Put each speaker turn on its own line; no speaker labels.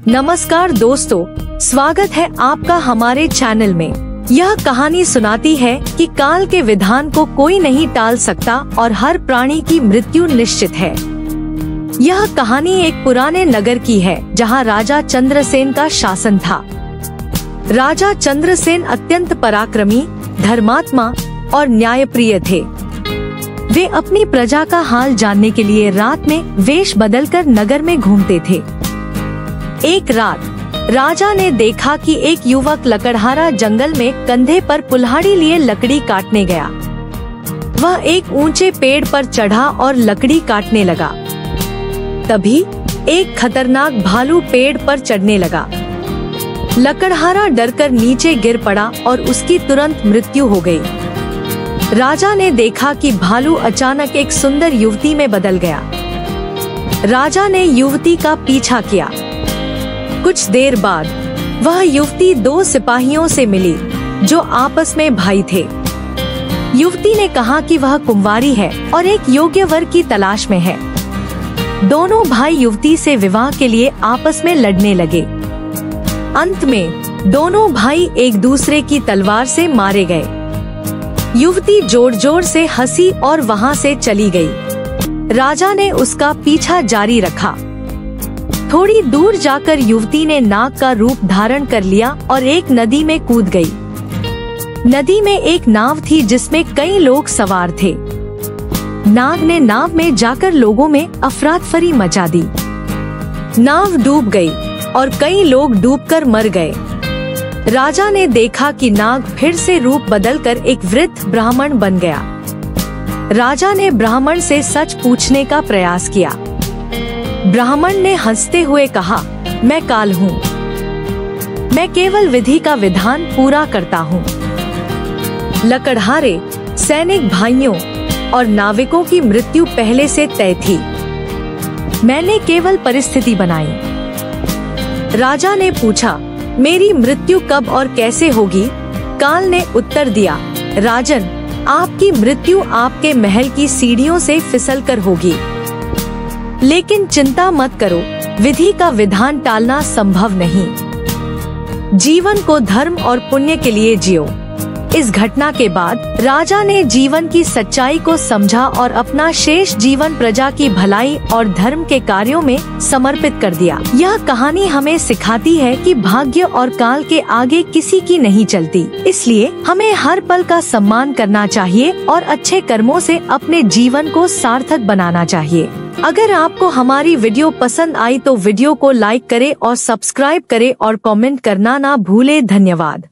नमस्कार दोस्तों, स्वागत है आपका हमारे चैनल में। यह कहानी सुनाती है कि काल के विधान को कोई नहीं टाल सकता और हर प्राणी की मृत्यु निश्चित है। यह कहानी एक पुराने नगर की है जहां राजा चंद्रसेन का शासन था। राजा चंद्रसेन अत्यंत पराक्रमी, धर्मात्मा और न्यायप्रिय थे। वे अपनी प्रजा का हाल जानने के लिए रात में वेश बदलकर नगर में घूमते थे। एक रात राजा ने देखा कि एक युवक लकड़हारा जंगल में कंधे पर कुल्हाड़ी लिए लकड़ी काटने गया। वह एक ऊंचे पेड़ पर चढ़ा और लकड़ी काटने लगा। तभी एक खतरनाक भालू पेड़ पर चढ़ने लगा। लकड़हारा डरकर नीचे गिर पड़ा और उसकी तुरंत मृत्यु हो गई। राजा ने देखा कि भालू अचानक एक सुंदर युवती में बदल गया। राजा ने युवती का पीछा किया। कुछ देर बाद वह युवती दो सिपाहियों से मिली जो आपस में भाई थे। युवती ने कहा कि वह कुंवारी है और एक योग्य वर की तलाश में है। दोनों भाई युवती से विवाह के लिए आपस में लड़ने लगे। अंत में दोनों भाई एक दूसरे की तलवार से मारे गए। युवती जोर जोर से हंसी और वहां से चली गई। राजा ने उसका पीछा जारी रखा। थोड़ी दूर जाकर युवती ने नाग का रूप धारण कर लिया और एक नदी में कूद गई। नदी में एक नाव थी जिसमें कई लोग सवार थे। नाग ने नाव में जाकर लोगों में अफरा-तफरी मचा दी। नाव डूब गई और कई लोग डूबकर मर गए। राजा ने देखा कि नाग फिर से रूप बदलकर एक वृद्ध ब्राह्मण बन गया। राजा ने ब्राह्मण से सच पूछने का प्रयास किया। ब्राह्मण ने हंसते हुए कहा, मैं काल हूँ। मैं केवल विधि का विधान पूरा करता हूँ। लकड़हारे, सैनिक भाइयों और नाविकों की मृत्यु पहले से तय थी। मैंने केवल परिस्थिति बनाई। राजा ने पूछा, मेरी मृत्यु कब और कैसे होगी? काल ने उत्तर दिया, राजन, आपकी मृत्यु आपके महल की सीढ़ियों से फिसलकर होगी। लेकिन चिंता मत करो, विधि का विधान टालना संभव नहीं। जीवन को धर्म और पुण्य के लिए जियो। इस घटना के बाद राजा ने जीवन की सच्चाई को समझा और अपना शेष जीवन प्रजा की भलाई और धर्म के कार्यों में समर्पित कर दिया। यह कहानी हमें सिखाती है कि भाग्य और काल के आगे किसी की नहीं चलती। इसलिए हमें हर पल का सम्मान करना चाहिए और अच्छे कर्मों से अपने जीवन को सार्थक बनाना चाहिए। अगर आपको हमारी वीडियो पसंद आई तो वीडियो को लाइक करें और सब्सक्राइब करें और कमेंट करना ना भूले। धन्यवाद।